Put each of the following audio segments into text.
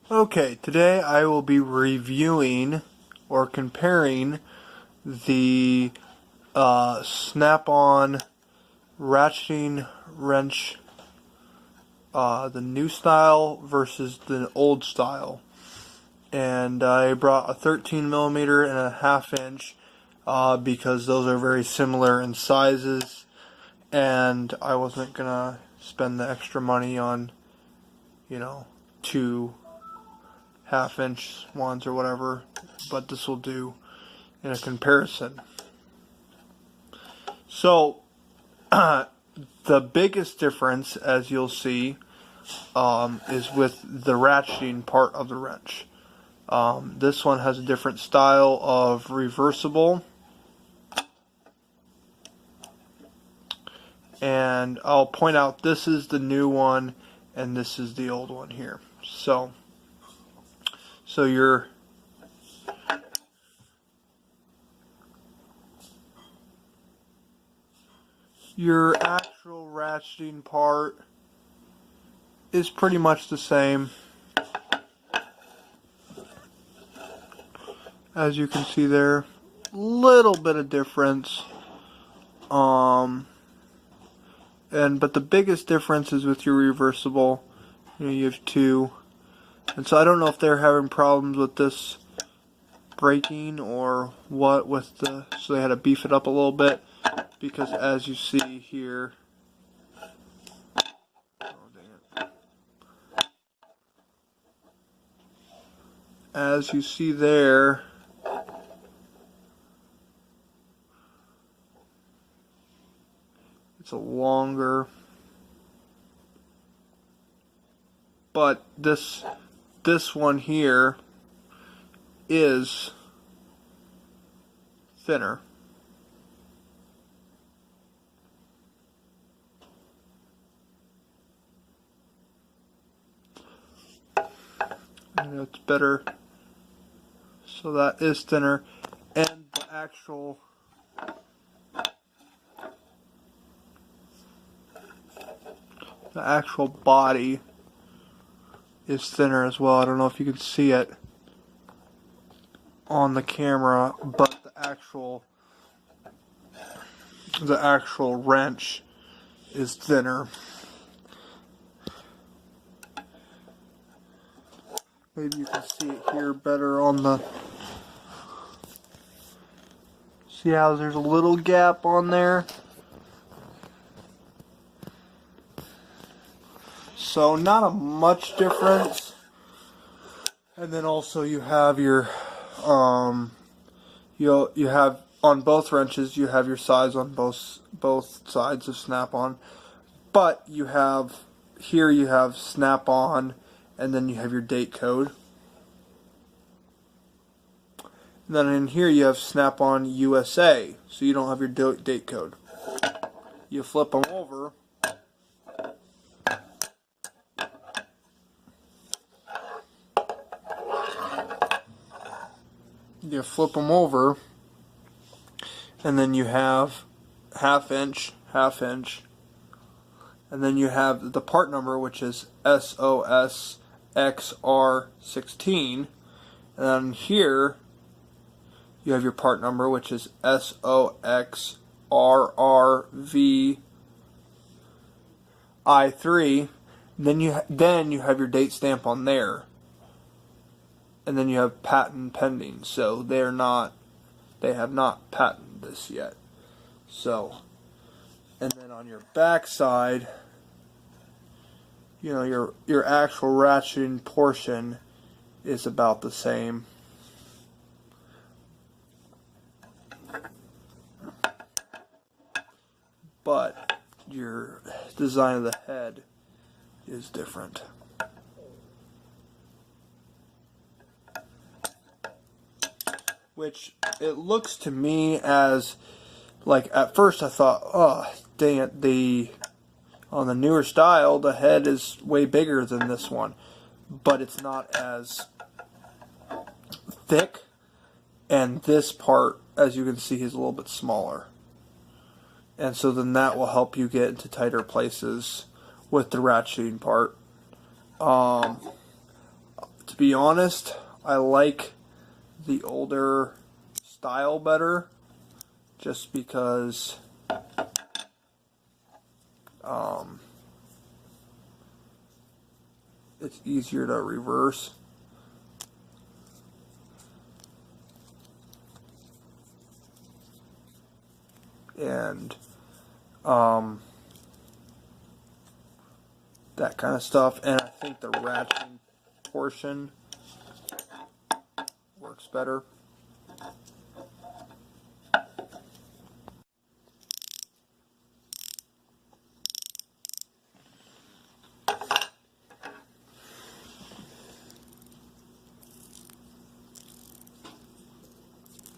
Okay, today I will be reviewing or comparing the Snap-on ratcheting wrench, the new style versus the old style. And I brought a 13 millimeter and a ½ inch because those are very similar in sizes, and I wasn't gonna spend the extra money on, two ½ inch ones or whatever, but this will do in a comparison. So the biggest difference, as you'll see, is with the ratcheting part of the wrench. This one has a different style of reversible, and I'll point out this is the new one and this is the old one here. So your actual ratcheting part is pretty much the same. As you can see there, little bit of difference. But the biggest difference is with your reversible. You have two. And so I don't know if they're having problems with this breaking or what with so they had to beef it up a little bit, because as you see here, as you see there, it's a longer, but this one here is thinner. And it's better. So that is thinner, and the actual body is thinner as well. I don't know if you can see it on the camera, but the actual wrench is thinner. Maybe you can see it here better on the. See how there's a little gap on there? So not a much difference. And then also you have your you have on both wrenches, you have your size on both sides of Snap-on, but you have Snap-on, and then you have your date code. And then in here you have Snap-on USA, so you don't have your date code. You flip them over. You flip them over, and then you have ½ inch, ½ inch, and then you have the part number, which is SOSXR16, and then here you have your part number, which is SOXRRVI3. Then you have your date stamp on there. And then you have patent pending, so they have not patented this yet. So, and then on your back side, your actual ratcheting portion is about the same. But your design of the head is different. Which it looks to me as, like, at first I thought, oh, dang it, on the newer style, the head is way bigger than this one. But it's not as thick, and this part, as you can see, is a little bit smaller. And so then that will help you get into tighter places with the ratcheting part. be honest, I like the older style better, just because it's easier to reverse. And that kind of stuff. And I think the ratcheting portion works better.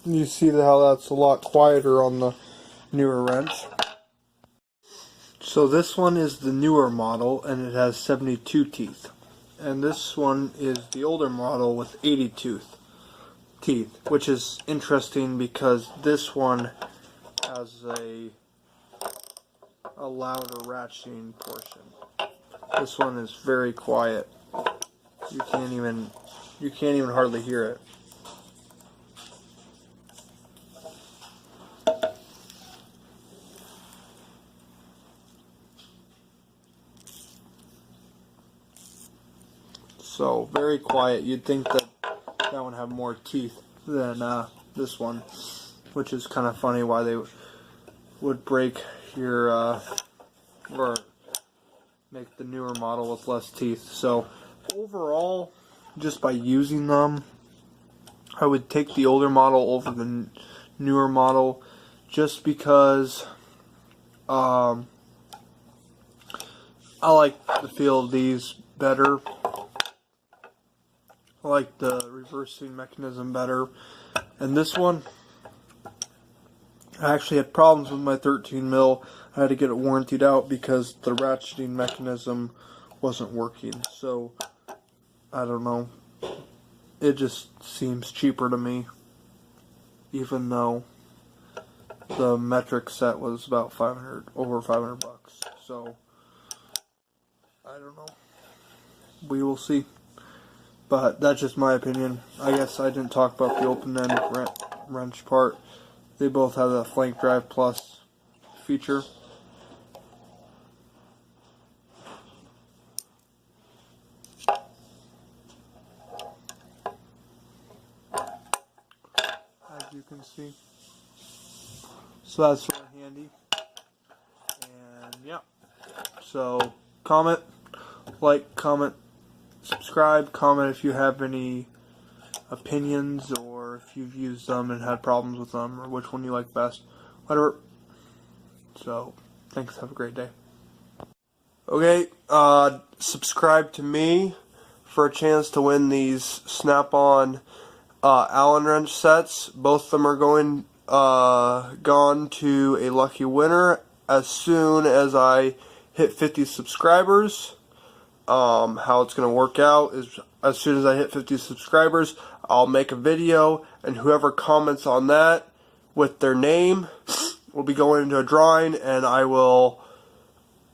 You see how that's a lot quieter on the newer wrench. So this one is the newer model, and it has 72 teeth. And this one is the older model with 82 teeth, which is interesting because this one has a louder ratcheting portion. This one is very quiet. You can't even hardly hear it. So very quiet. You'd think that that one have more teeth than this one, which is kind of funny why they would break your or make the newer model with less teeth. So overall, just by using them, I would take the older model over the newer model, just because I like the feel of these better. I like the reversing mechanism better. And this one, I actually had problems with my 13 mil. I had to get it warrantied out because the ratcheting mechanism wasn't working. So, I don't know. It just seems cheaper to me, even though the metric set was about over 500 bucks. So, I don't know. We will see. But that's just my opinion. I guess I didn't talk about the open end wrench part. They both have the Flank Drive Plus feature. As you can see. So that's really handy. And yeah. So comment, like, comment, subscribe, comment if you have any opinions, or if you've used them and had problems with them, or which one you like best, whatever. So, thanks, have a great day. Okay, subscribe to me for a chance to win these Snap-on Allen wrench sets. Both of them are gone to a lucky winner as soon as I hit 50 subscribers. How it's going to work out is, as soon as I hit 50 subscribers, I'll make a video, and whoever comments on that with their name will be going into a drawing, and I will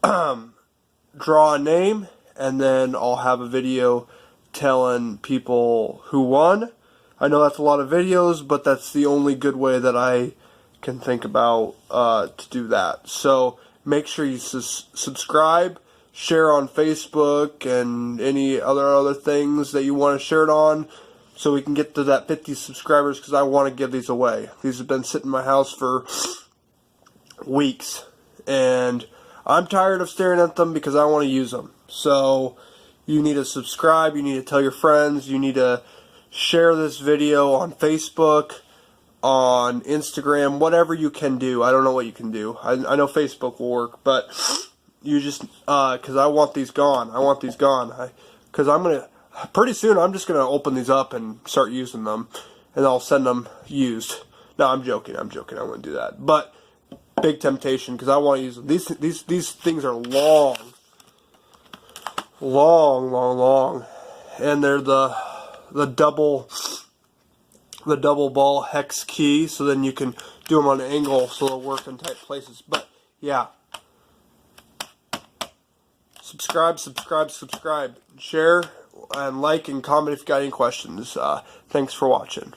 draw a name, and then I'll have a video telling people who won. I know that's a lot of videos, but that's the only good way that I can think about to do that. So make sure you subscribe, share on Facebook, and any other things that you want to share it on, so we can get to that 50 subscribers, because I want to give these away. These have been sitting in my house for weeks, and I'm tired of staring at them because I want to use them. So you need to subscribe, you need to tell your friends, you need to share this video on Facebook, on Instagram, whatever you can do. I don't know what you can do. I know Facebook will work, but you just, because I want these gone. I want these gone. Because pretty soon I'm just going to open these up and start using them, and I'll send them used. No, I'm joking. I wouldn't do that. But big temptation, because I want to use them. These things are long. And they're the double ball hex key, so then you can do them on an angle so they'll work in tight places. But yeah, subscribe, share, and like and comment if you got any questions. Thanks for watching.